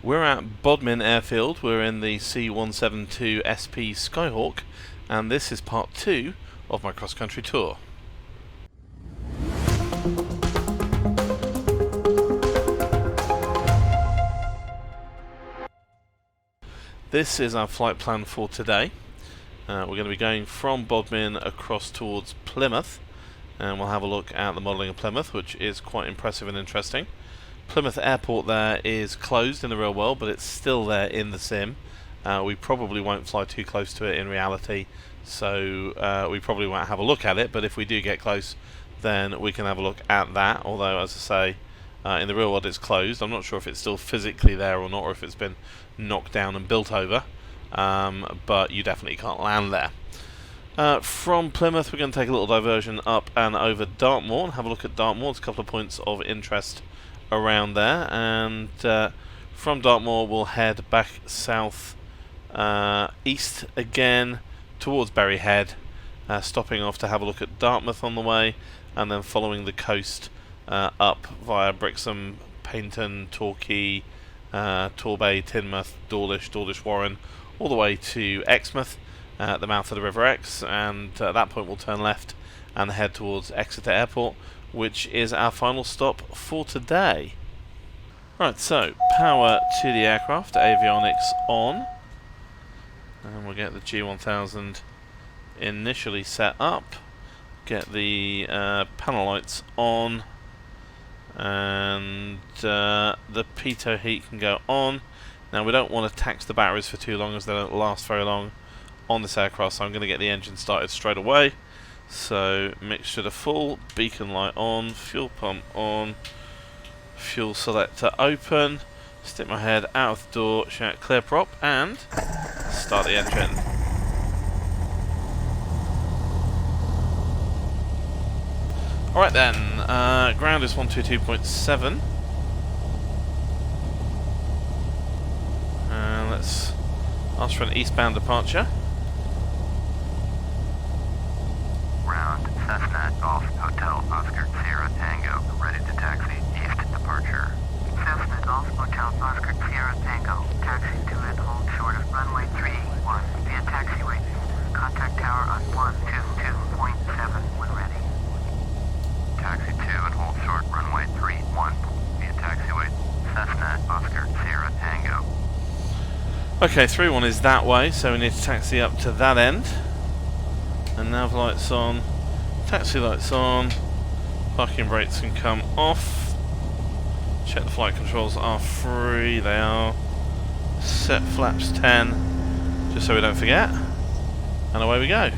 We're at Bodmin Airfield. We're in the C172SP Skyhawk, and this is part 2 of my cross-country tour. This is our flight plan for today. We're going to be going from Bodmin across towards Plymouth, and we'll have a look at the modelling of Plymouth, which is quite impressive and interesting. Plymouth Airport there is closed in the real world, but it's still there in the sim. We probably won't fly too close to it in reality, so we probably won't have a look at it, but if we do get close, then we can have a look at that, although, as I say, in the real world it's closed. I'm not sure if it's still physically there or not, or if it's been knocked down and built over, but you definitely can't land there. From Plymouth, we're going to take a little diversion up and over Dartmoor and have a look at Dartmoor. There's a couple of points of interest around there, and from Dartmoor we'll head back south east again towards Bury Head, stopping off to have a look at Dartmouth on the way, and then following the coast up via Brixham, Paynton, Torquay, Torbay, Teignmouth, Dawlish, Warren, all the way to Exmouth at the mouth of the River Exe, and at that point we'll turn left and head towards Exeter Airport, which is our final stop for today. Right, so power to the aircraft, avionics on, and we'll get the G1000 initially set up, get the panel lights on, and the pitot heat can go on. Now we don't want to tax the batteries for too long, as they don't last very long on this aircraft, so I'm going to get the engine started straight away. So mixture to full, beacon light on, fuel pump on, fuel selector open, stick my head out of the door, shout clear prop, and start the engine. Alright then, ground is 122.7, and let's ask for an eastbound departure. Cessna Golf Hotel Oscar Sierra Tango, ready to taxi, east departure. Cessna Golf Hotel Oscar Sierra Tango, taxi to and hold short of runway 31 via taxiway. Contact tower on 122.7 when ready. Taxi to and hold short runway 31 via taxiway. Cessna Oscar Sierra Tango. Okay, 31 is that way, so we need to taxi up to that end. And nav lights on. Taxi lights on, parking brakes can come off, check the flight controls are free, they are, set flaps 10, just so we don't forget, and away we go.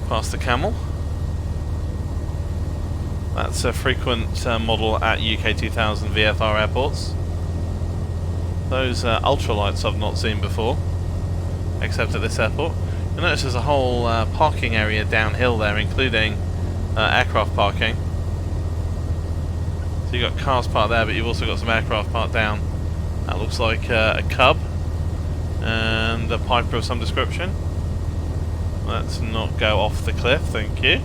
Past the Camel. That's a frequent model at UK 2000 VFR airports. Those ultralights I've not seen before, except at this airport. You'll notice there's a whole parking area downhill there, including aircraft parking. So you've got cars parked there, but you've also got some aircraft parked down. That looks like a Cub and a Piper of some description. Let's not go off the cliff, thank you.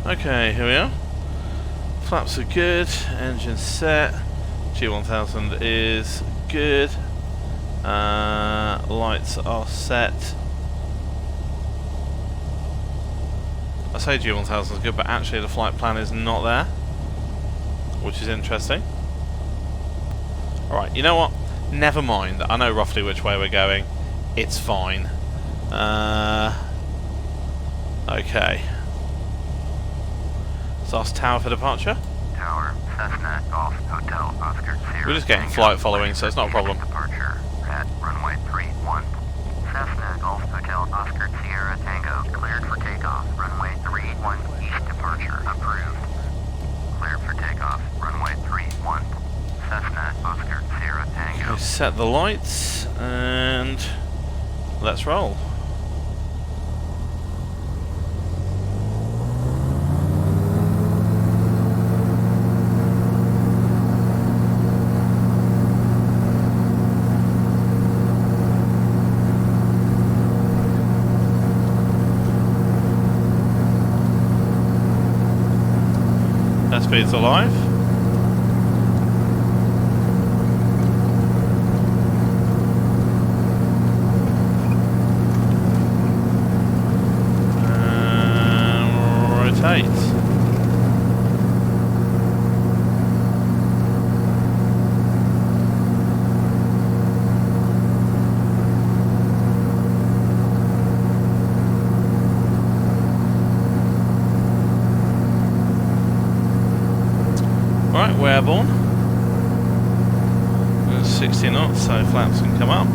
Okay, here we are. Flaps are good, engine set, G1000 is good, lights are set. I say G1000 is good, but actually the flight plan is not there, which is interesting. Alright, you know what? Never mind, I know roughly which way we're going, it's fine. Okay. Last tower for departure. Tower, Cessna Golf Hotel Oscar Sierra. We're just getting flight following, so it's not a problem. Departure at runway 31. Cessna Golf Hotel Oscar Sierra Tango. set the lights and let's roll. Speed's alive. Rotate. Right, we're airborne. 60 knots, so flaps can come up.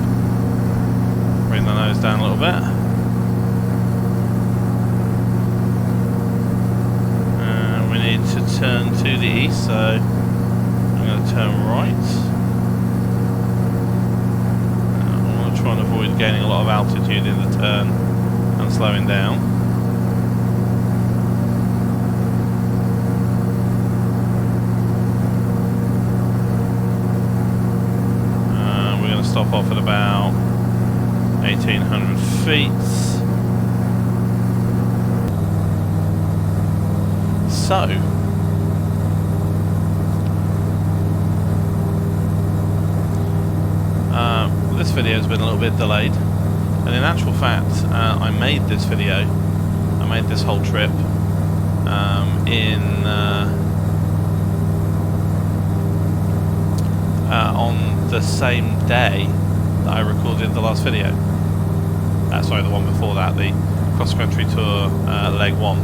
Bring the nose down a little bit. And we need to turn to the east, so I'm going to turn right. I'm going to try and avoid gaining a lot of altitude in the turn and slowing down. Stop off at about 1,800 feet. So, this video has been a little bit delayed, and in actual fact, I made this video, I made this whole trip on the same day that I recorded the last video. Sorry, the one before that, the cross-country tour leg 1.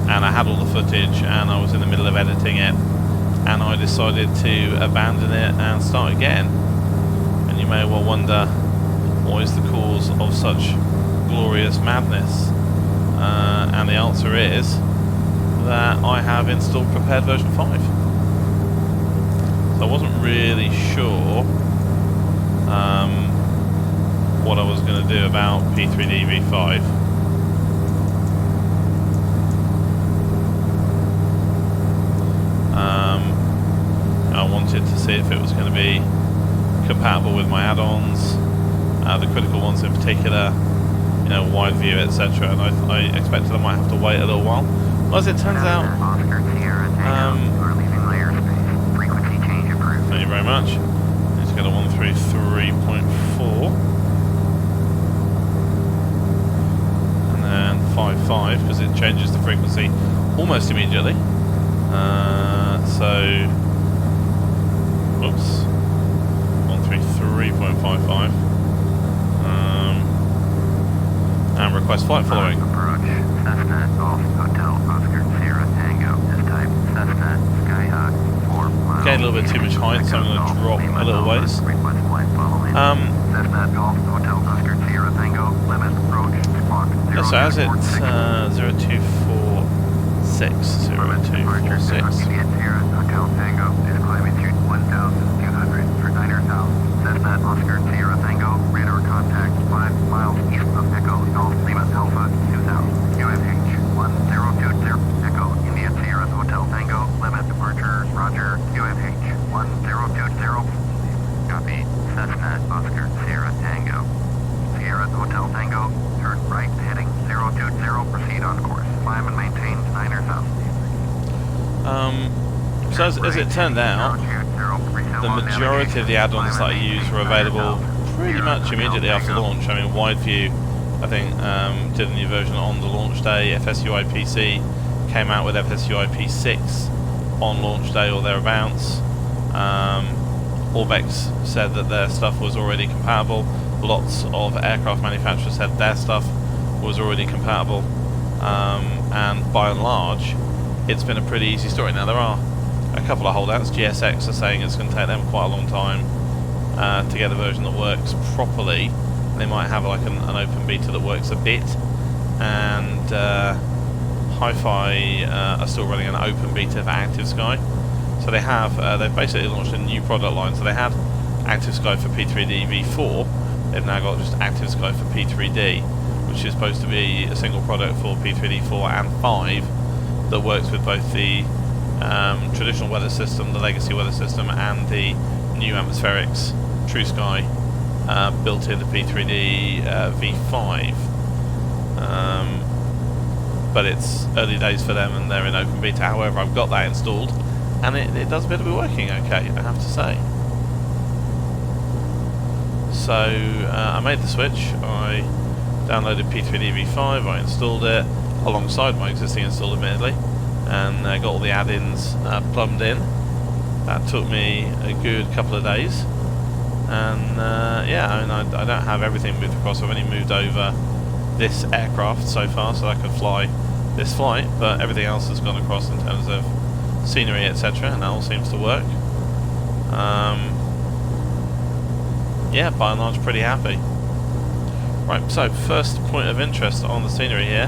And I had all the footage and I was in the middle of editing it, and I decided to abandon it and start again. And you may well wonder, what is the cause of such glorious madness? And the answer is that I have installed Prepared version 5. So I wasn't really sure what I was going to do about P3D V5. I wanted to see if it was going to be compatible with my add-ons, the critical ones in particular, you know, Wideview, etc. And I expected I might have to wait a little while. Well, as it turns out, thank you very much. Let's go to 133.4 and then 5.5 because it changes the frequency almost immediately. So, whoops, 133.55 and request flight following. Approach Cessna Golf Hotel Oscar Sierra Tango. This type Cessna Skyhawk 4 miles. Getting a little bit too much height, so I'm going to drop a little ways. Request flight following. Cessna Golf Hotel Oscar Sierra Tango. Plymouth approach squawk 0246. So as it's 0246. Immediate Sierra Hotel Tango is climbing through 1,200 for 9,000. Cessna Oscar Sierra Tango. Radar contact 5 miles east of Echo Golf Lima Alpha 2000. UMH 1020 Echo India Sierra Hotel Tango. Plymouth departure. Roger. UMH 1020. Copy. Cessna Oscar Sierra Tango. Sierra Hotel Tango. Turn right heading 020. Proceed on course. Climb and maintain 9,000. So as it turned out, the majority of the add-ons that I used were available pretty much immediately after launch. I mean, Wideview, I think, did a new version on the launch day. FSUI PC came out with FSUI P6 on launch day or thereabouts. Orbex said that their stuff was already compatible. Lots of aircraft manufacturers said their stuff was already compatible. And by and large, it's been a pretty easy story. Now, there are a couple of holdouts. GSX are saying it's going to take them quite a long time to get a version that works properly. They might have like an open beta that works a bit, and Hi-Fi are still running an open beta for Active Sky. So they have, they've basically launched a new product line. So they had Active Sky for P3D V4. They've now got just Active Sky for P3D, which is supposed to be a single product for P3D 4 and 5 that works with both the traditional weather system, the legacy weather system, and the new atmospherics True Sky built into P3D V5. But it's early days for them and they're in open beta. However, I've got that installed and it does appear to be working okay, I have to say. So I made the switch, I downloaded P3D V5, I installed it alongside my existing install admittedly, and got all the add-ins plumbed in. That took me a good couple of days, and yeah, I mean, I don't have everything moved across. I've only moved over this aircraft so far so I could fly this flight, but everything else has gone across in terms of scenery, etc., and that all seems to work. Yeah, by and large pretty happy. Right, so first point of interest on the scenery here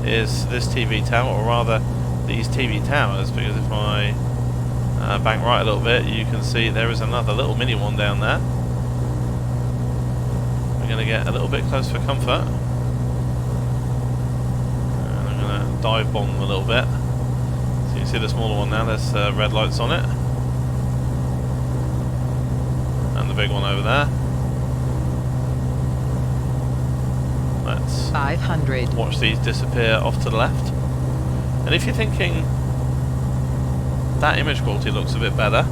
is this TV tower, or rather these TV towers, because if I bank right a little bit, you can see there is another little mini one down there. We're going to get a little bit close for comfort. And I'm going to dive bomb them a little bit. So you can see the smaller one now, there's red lights on it. And the big one over there. Let's 500. watch these disappear off to the left. And if you're thinking that image quality looks a bit better,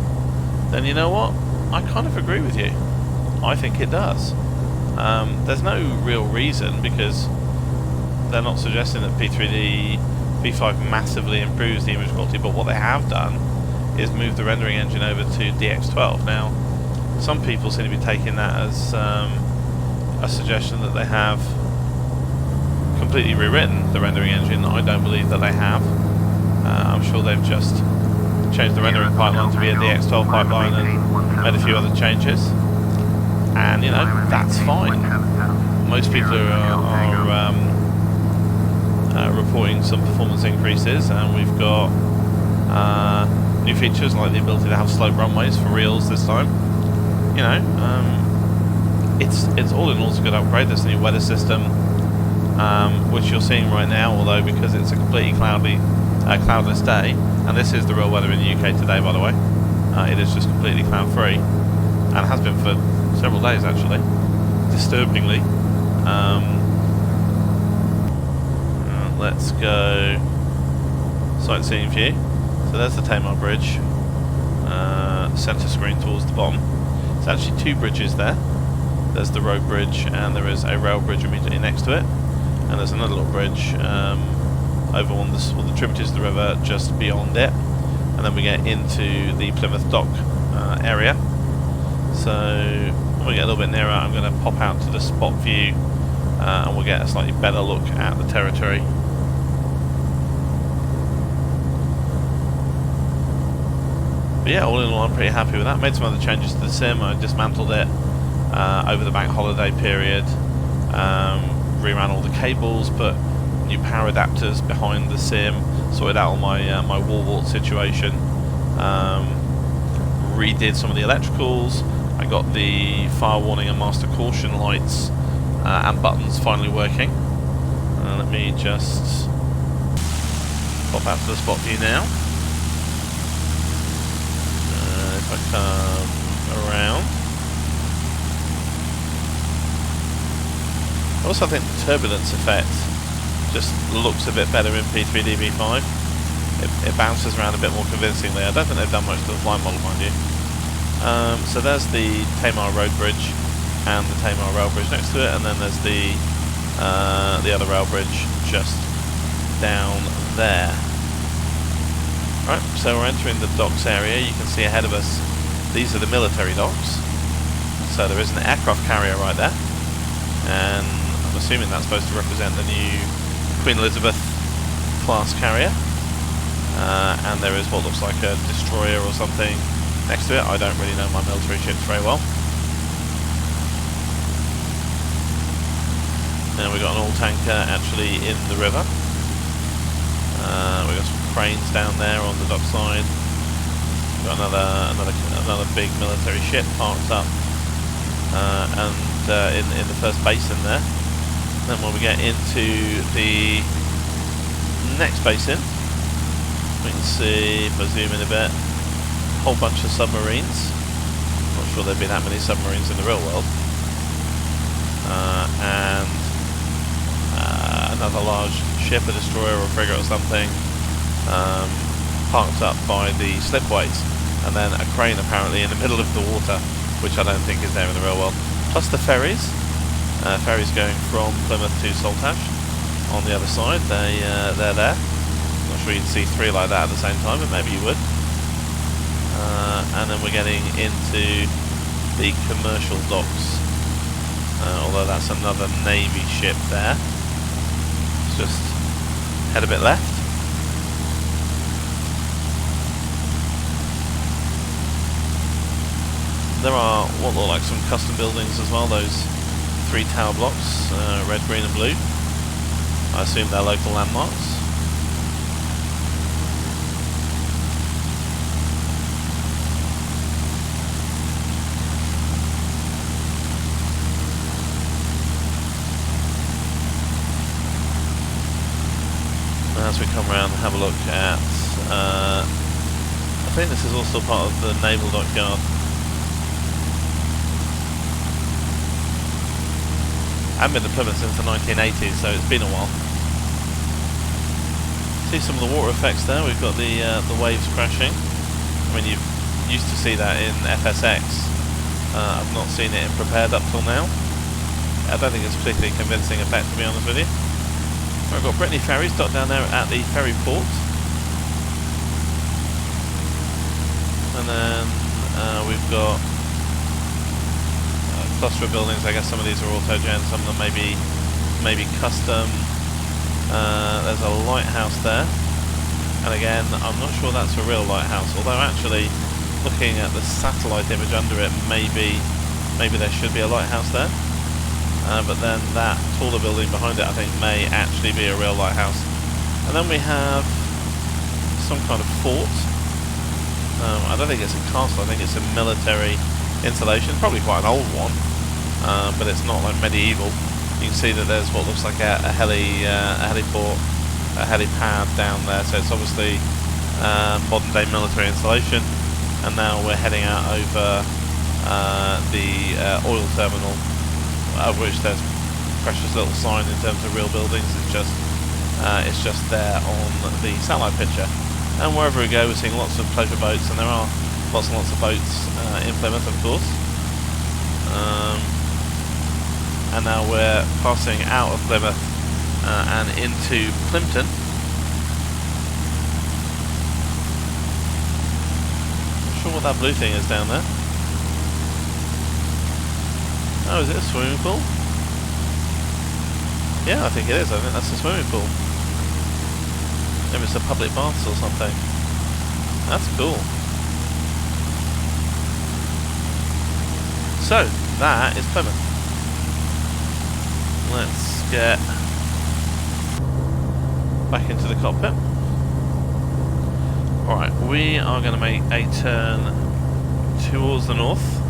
then you know what? I kind of agree with you. I think it does. There's no real reason, because they're not suggesting that P3D V5 massively improves the image quality, but what they have done is move the rendering engine over to DX12. Now, some people seem to be taking that as a suggestion that they have completely rewritten the rendering engine. I don't believe that they have. I'm sure they've just changed the rendering pipeline to be a DX12 pipeline and made a few other changes. And you know, that's fine. Most people are reporting some performance increases, and we've got new features like the ability to have slope runways for reels this time. You know, it's all in all a good upgrade. There's a new weather system, which you're seeing right now, although because it's a completely cloudless day, and this is the real weather in the UK today, by the way, it is just completely cloud free, and has been for several days actually, disturbingly. Let's go sightseeing view. So there's the Tamar Bridge, centre screen towards the bottom. It's actually two bridges there. There's the road bridge and there is a rail bridge immediately next to it, and there's another little bridge over one of the tributaries of the river just beyond it, and then we get into the Plymouth dock area. So when we get a little bit nearer, I'm going to pop out to the spot view and we'll get a slightly better look at the territory. But yeah, all in all, I'm pretty happy with that. Made some other changes to the sim. I dismantled it over the bank holiday period, reran all the cables, put new power adapters behind the sim, sorted out all my my wall wart situation, redid some of the electricals. I got the fire warning and master caution lights and buttons finally working. Let me just pop out to the spot view now. If I come around, I also think the turbulence effect just looks a bit better in P3D V5. It bounces around a bit more convincingly. I don't think they've done much to the flight model, mind you. So there's the Tamar Road Bridge and the Tamar Rail Bridge next to it, and then there's the other rail bridge just down there. Right, so we're entering the docks area. You can see ahead of us, these are the military docks. So there is an aircraft carrier right there, and I'm assuming that's supposed to represent the new Queen Elizabeth class carrier. And there is what looks like a destroyer or something next to it. I don't really know my military ships very well. Now we've got an oil tanker actually in the river. We've got some cranes down there on the dock side. Got another big military ship parked up, and in the first basin there. Then when we get into the next basin, we can see, if I zoom in a bit, a whole bunch of submarines. Not sure there'd be that many submarines in the real world. And another large ship, a destroyer or a frigate or something, parked up by the slipways, and then a crane apparently in the middle of the water, which I don't think is there in the real world. Plus the ferries, ferries going from Plymouth to Saltash on the other side. They're there. Not sure you can see three like that at the same time, but maybe you would. And then we're getting into the commercial docks, although that's another Navy ship there. Let's just head a bit left. There are what look like some custom buildings as well, those 3 tower blocks, red, green and blue. I assume they're local landmarks. As we come around and have a look at, I think this is also part of the naval dockyard. I haven't been to Plymouth since the 1980s, so it's been a while. See some of the water effects there. We've got the waves crashing. I mean, you used to see that in FSX. I've not seen it in Prepared up till now. I don't think it's a particularly convincing effect, to be honest with you. I've got Brittany ferries docked down there at the ferry port, and then we've got a cluster of buildings. I guess some of these are autogen, some of them maybe custom. There's a lighthouse there, and again, I'm not sure that's a real lighthouse. Although actually, looking at the satellite image under it, maybe there should be a lighthouse there. But then that taller building behind it, I think, may actually be a real lighthouse. And then we have some kind of fort. I don't think it's a castle, I think it's a military installation, probably quite an old one, but it's not like medieval. You can see that there's what looks like a heliport, a helipad down there, so it's obviously modern day military installation. And now we're heading out over the oil terminal, of which there's a precious little sign in terms of real buildings. It's just there on the satellite picture. And wherever we go, we're seeing lots of pleasure boats, and there are lots and lots of boats in Plymouth, of course. And now we're passing out of Plymouth and into Plimpton. Not sure what that blue thing is down there. Oh, is it a swimming pool? Yeah, I think it is. I think that's a swimming pool. Maybe it's a public baths or something. That's cool. So, that is Plymouth. Let's get back into the cockpit. Alright, we are going to make a turn towards the north.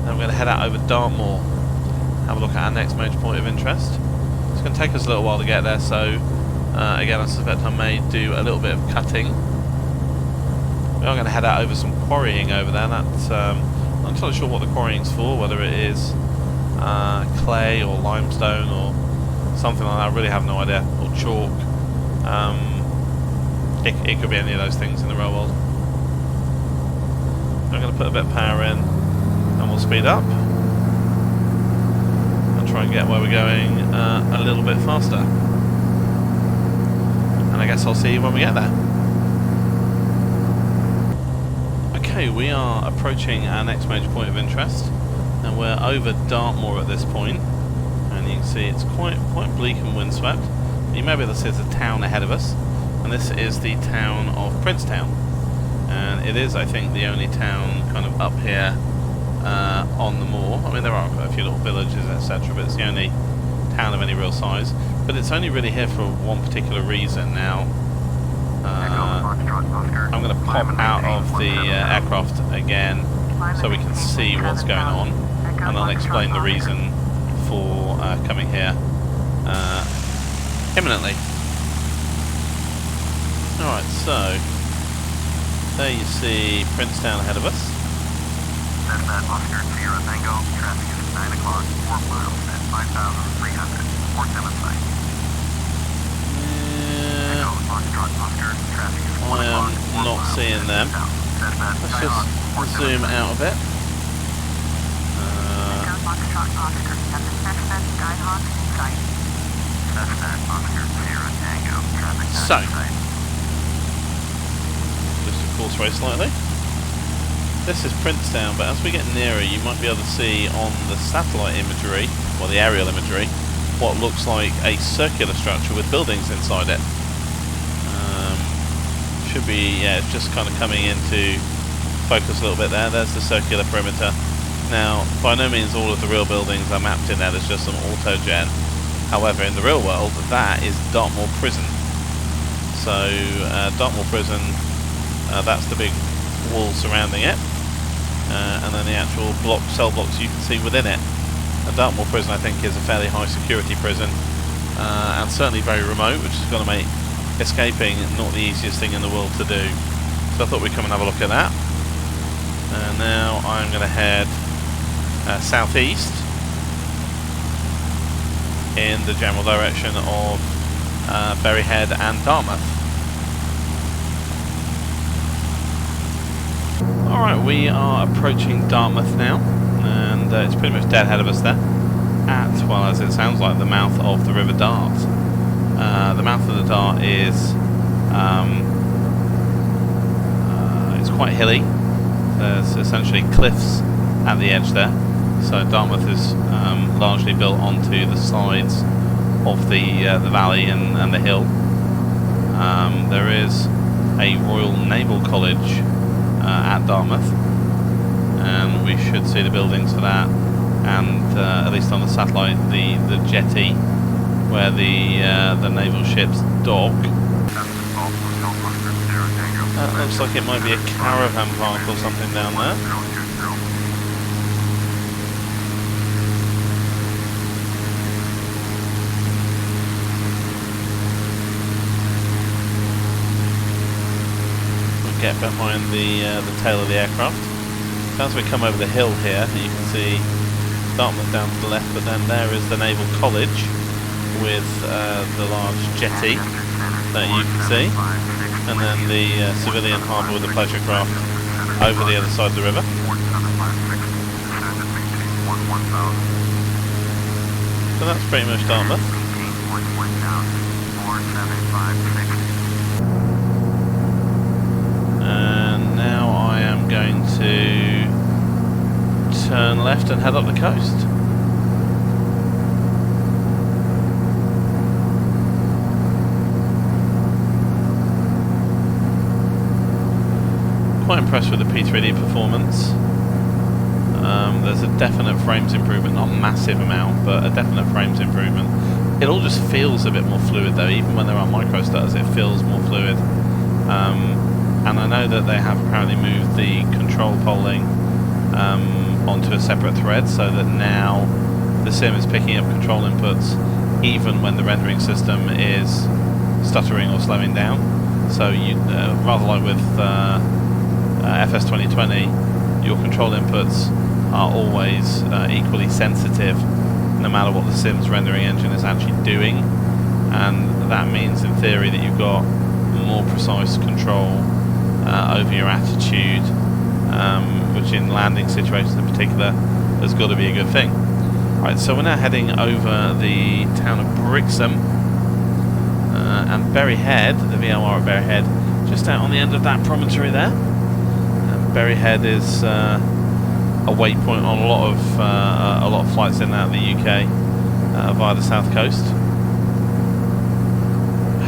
And we're going to head out over Dartmoor, have a look at our next major point of interest. It's going to take us a little while to get there, so again, I suspect I may do a little bit of cutting. We are going to head out over some quarrying over there. That's, I'm not entirely sure what the quarrying's for, whether it is clay or limestone or something like that. I really have no idea. Or chalk. It could be any of those things in the real world. I'm going to put a bit of power in, and we'll speed up and try and get where we're going a little bit faster. And I guess I'll see you when we get there. Okay, we are approaching our next major point of interest, and we're over Dartmoor at this point. And you can see it's quite bleak and windswept. You may be able to see there's a town ahead of us, and this is the town of Princetown. And it is, I think, the only town kind of up here on the moor. I mean, there are a few little villages, etc., but it's the only town of any real size. But it's only really here for one particular reason. Now, I'm going to pop out of the aircraft again so we can see what's going on, and I'll explain the reason for coming here imminently. Alright, so there you see Princetown ahead of us. Cessna Oscar Sierra Tango, traffic is 9 o'clock, 4 miles at 5,300, 47 site. I am not seeing them. Let's just zoom out a bit. So, just to course very slightly. This is Princetown, but as we get nearer, you might be able to see on the satellite imagery, or the aerial imagery, what looks like a circular structure with buildings inside it. Should be, yeah, it's just kind of coming into focus a little bit there. There's the circular perimeter. Now, by no means all of the real buildings are mapped in there, there's just some auto-gen. However, in the real world, that is Dartmoor Prison. So, Dartmoor Prison, that's the big wall surrounding it. And then the actual cell blocks you can see within it. And Dartmoor Prison, I think, is a fairly high security prison, and certainly very remote, which is going to make escaping not the easiest thing in the world to do. So I thought we'd come and have a look at that. And now I'm going to head southeast in the general direction of Bury Head and Dartmouth. Alright, we are approaching Dartmouth now, and it's pretty much dead ahead of us there, at, well, as it sounds like, the mouth of the River Dart. The mouth of the Dart is it's quite hilly. There's essentially cliffs at the edge there, so Dartmouth is largely built onto the sides of the valley and the hill. There is a Royal Naval College at Dartmouth, and we should see the buildings for that, and at least on the satellite, the jetty where the naval ships dock. That looks like it might be a caravan park or something down there. We'll get behind the tail of the aircraft. As we come over the hill here, you can see Dartmouth down to the left, but then there is the Naval College with the large jetty that you can see, and then the civilian harbour with the pleasure craft over the other side of the river. So that's pretty much Dartmouth. And now I am going to turn left and head up the coast. Quite impressed with the P3D performance. There's a definite frames improvement, not a massive amount, but a definite frames improvement. It all just feels a bit more fluid though, even when there are micro stutters, it feels more fluid. And I know that they have apparently moved the control polling onto a separate thread, so that now the sim is picking up control inputs even when the rendering system is stuttering or slowing down. So you, rather like with FS 2020, your control inputs are always equally sensitive no matter what the sim's rendering engine is actually doing, and that means in theory that you've got more precise control over your attitude, which in landing situations in particular has got to be a good thing. Right, so we're now heading over the town of Brixham and Bury Head, the VOR at Bury Head, just out on the end of that promontory there. Bury Head is a waypoint on a lot of flights in and out of the UK via the south coast.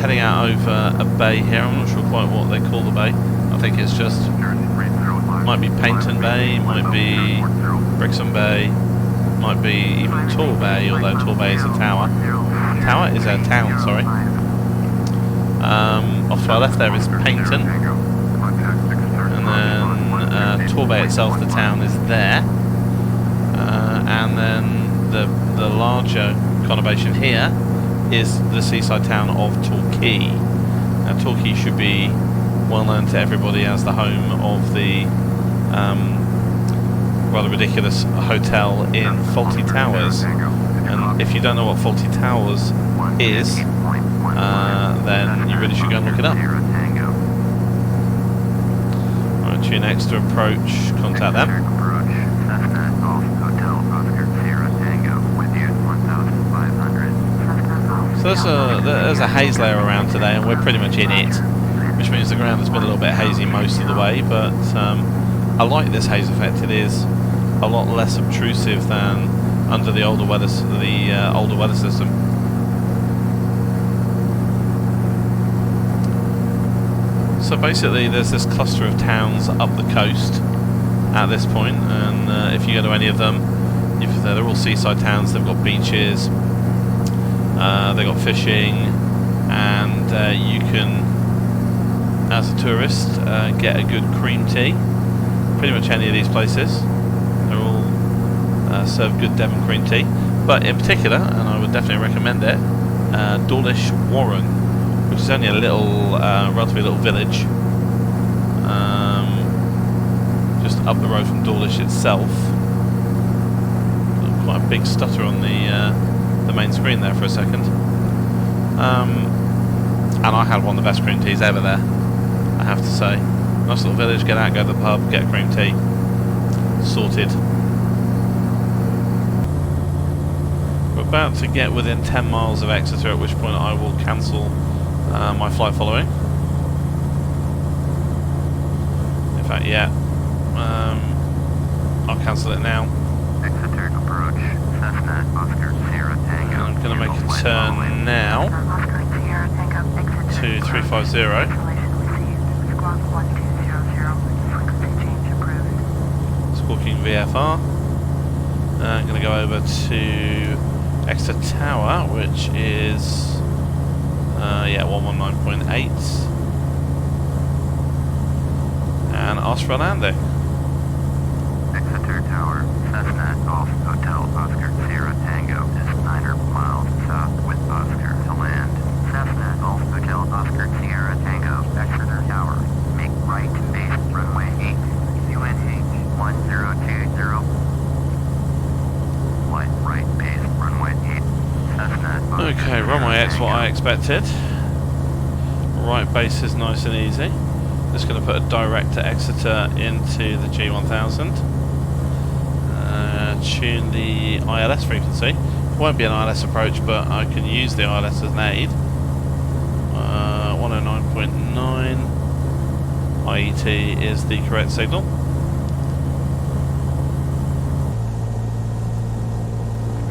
Heading out over a bay here. I'm not sure quite what they call the bay. I think it's just might be Paynton Bay, might be Brixham Bay, might be even Tor Bay, although Tor Bay is a tower. Tower is a town, sorry. Off to our left there is Paignton, and then Torbay itself, the town, is there, and then the larger conurbation here is the seaside town of Torquay. Now Torquay should be well known to everybody as the home of the rather ridiculous hotel in Fawlty Towers, and if you don't know what Fawlty Towers is, then you really should go and look it up. Right, tune next to approach, contact them. So there's a haze layer around today, and we're pretty much in it, which means the ground has been a little bit hazy most of the way, but I like this haze effect. It is a lot less obtrusive than under the older weather system. So basically there's this cluster of towns up the coast at this point, and if you go to any of them, they're all seaside towns. They've got beaches, they've got fishing, and you can, as a tourist, get a good cream tea. Pretty much any of these places, they're all serve good Devon cream tea, but in particular, and I would definitely recommend it, Dawlish Warren, which is only a little, relatively little village, just up the road from Dawlish itself. Quite a big stutter on the main screen there for a second. And I had one of the best cream teas ever there, I have to say. Nice little village, get out, go to the pub, get a cream tea, sorted. We're about to get within 10 miles of Exeter, at which point I will cancel my flight following. In fact, yeah, I'll cancel it now. Exeter approach, Cessna Oscar Sierra Tango. I'm going to make a turn now to 350. Squawking VFR. I'm going to go over to Exeter Tower, which is 119.8, and ask for a landing. Exeter Tower, Cessna Golf Hotel Oscar Sierra Tango is 9 miles south with Oscar to land. Cessna Golf Hotel Oscar Sierra Tango, Exeter Tower. Make right base runway 8, UNH 1020. Flight right base runway 8, Cessna. Okay, runway 8's what I expected. Right base is nice and easy. Just going to put a direct to Exeter into the G1000. Tune the ILS frequency. It won't be an ILS approach, but I can use the ILS as an aid. 109.9 IET is the correct signal.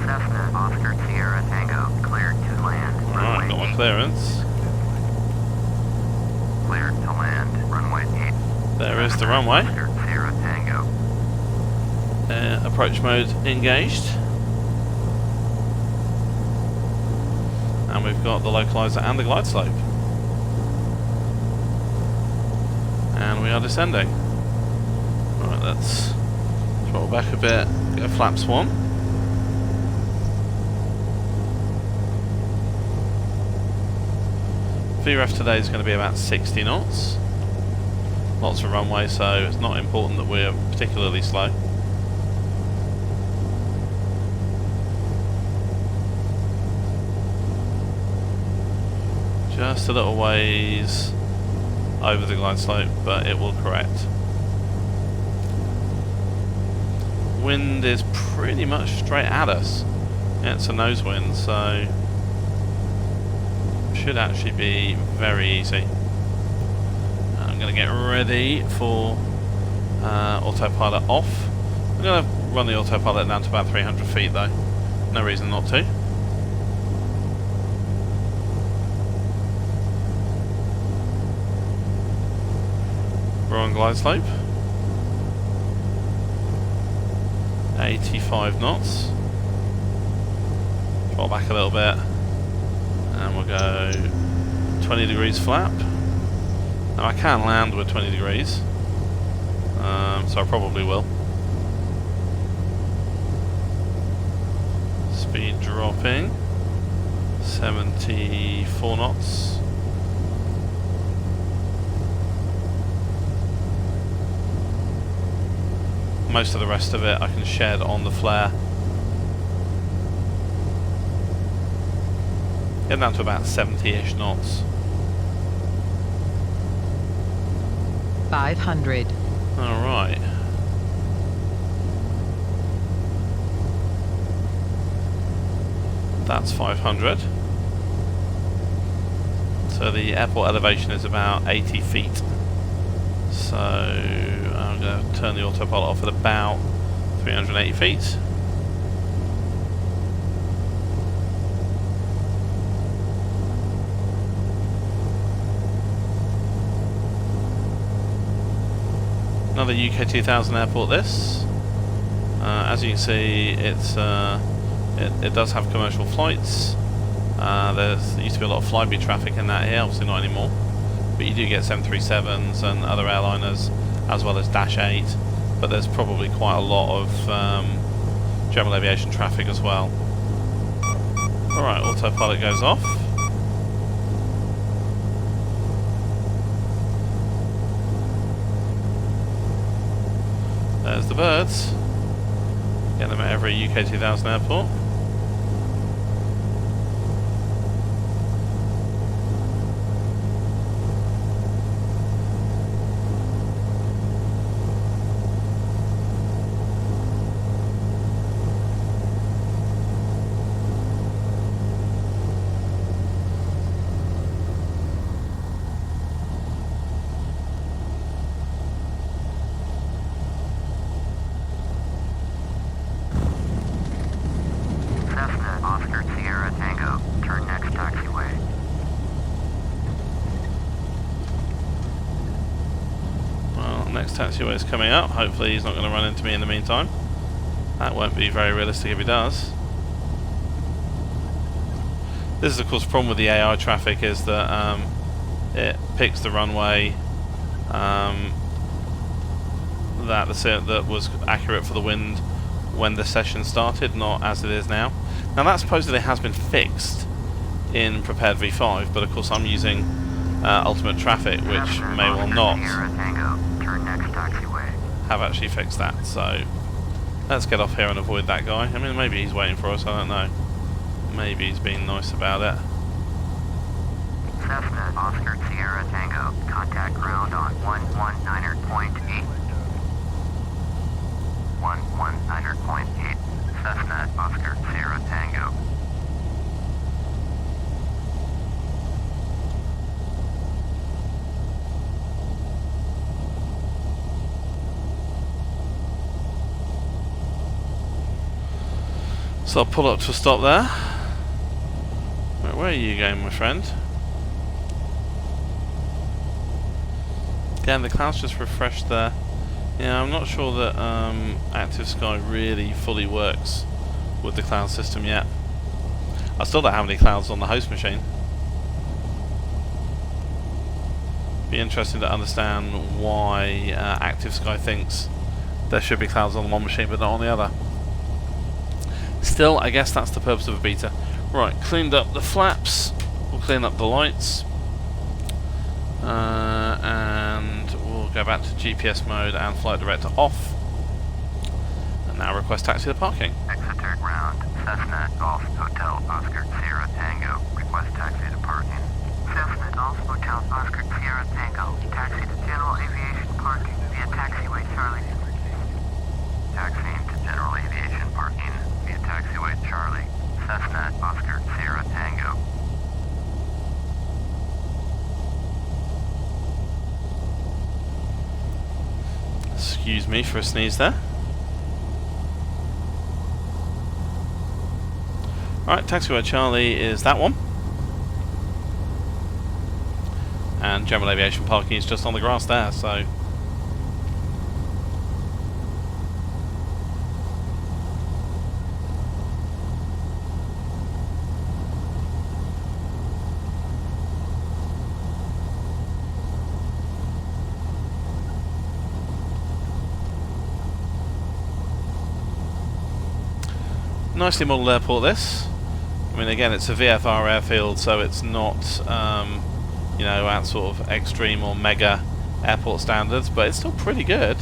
Cessna Oscar Sierra Tango cleared to land. Alright, got my clearance. Cleared to land. Runway 8. There is the runway. Oscar Sierra Tango. Approach mode engaged, and we've got the localizer and the glide slope, and we are descending. Alright, let's throttle back a bit, go flaps 1. VREF today is going to be about 60 knots. Lots of runway, so it's not important that we're particularly slow. Just a little ways over the glide slope, but it will correct. Wind is pretty much straight at us. Yeah, it's a nose wind, so should actually be very easy. I'm going to get ready for autopilot off. I'm going to run the autopilot down to about 300 feet though. No reason not to. We're on glide slope. 85 knots. Drop back a little bit. And we'll go 20 degrees flap. Now I can land with 20 degrees, so I probably will. Speed dropping, 74 knots. Most of the rest of it I can shed on the flare. Get down to about 70-ish knots. 500. Alright. That's 500. So the airport elevation is about 80 feet. So I'm going to turn the autopilot off at about 380 feet. Another UK 2000 airport this. As you can see, it's it does have commercial flights. There used to be a lot of Flybe traffic in that here, obviously not anymore. But you do get 737s and other airliners, as well as Dash 8. But there's probably quite a lot of general aviation traffic as well. Alright, autopilot goes off. There's the birds. Get them at every UK 2000 airport. Next taxiway is coming up. Hopefully he's not going to run into me in the meantime. That won't be very realistic if he does. This is of course the problem with the AI traffic, is that it picks the runway that was accurate for the wind when the session started, not as it is now. Now that supposedly has been fixed in Prepared v5, but of course I'm using Ultimate Traffic, which may well not have actually fixed that. So let's get off here and avoid that guy. I mean, maybe he's waiting for us, I don't know. Maybe he's being nice about it. Cessna Oscar Sierra Tango, contact ground on 119.8. 119.8. Cessna Oscar Sierra Tango. So I'll pull up to a stop there. Where are you going, my friend? Again, the clouds just refreshed there. Yeah, I'm not sure that Active Sky really fully works with the cloud system yet. I still don't have any clouds on the host machine. Be interesting to understand why Active Sky thinks there should be clouds on one machine but not on the other. Still, I guess that's the purpose of a beta. Right, cleaned up the flaps. We'll clean up the lights. And we'll go back to GPS mode and flight director off. And now request taxi to parking. Exeter ground, Cessna Golf Hotel Oscar Sierra Tango, request taxi to parking. Cessna Golf Hotel Oscar Sierra Tango, taxi to general aviation parking via taxiway Charlie. Taxiing to general aviation parking via taxiway Charlie, Cessna Oscar Sierra Tango. Excuse me for a sneeze there. Alright, taxiway Charlie is that one. And general aviation parking is just on the grass there, so nicely modelled airport, this. I mean, again, it's a VFR airfield, so it's not, you know, at sort of extreme or mega airport standards, but it's still pretty good.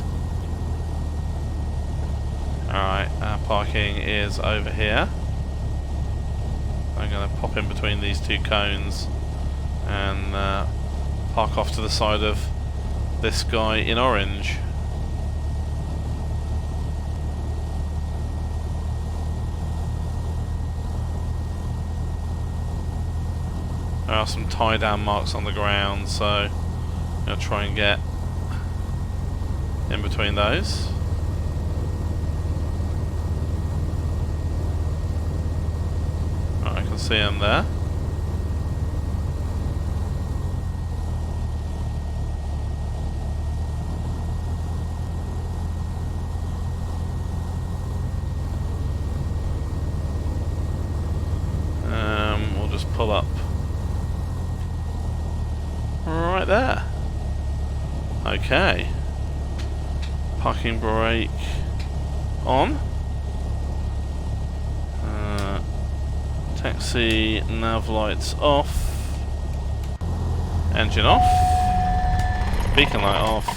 Alright, our parking is over here. I'm going to pop in between these two cones and park off to the side of this guy in orange. There are some tie-down marks on the ground, so I'm going to try and get in between those. Right, I can see them there. We'll just pull up right there. Okay. Parking brake on. Taxi nav lights off. Engine off. Beacon light off.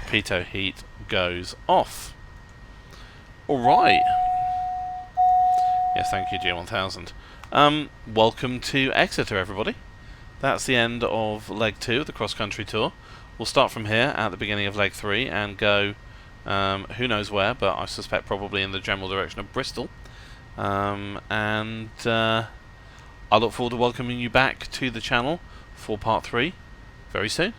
Pitot heat goes off. Alright. Yes, thank you, G1000. Welcome to Exeter, everybody. That's the end of leg 2 of the cross-country tour. We'll start from here at the beginning of leg 3 and go who knows where, but I suspect probably in the general direction of Bristol. I look forward to welcoming you back to the channel for part 3 very soon.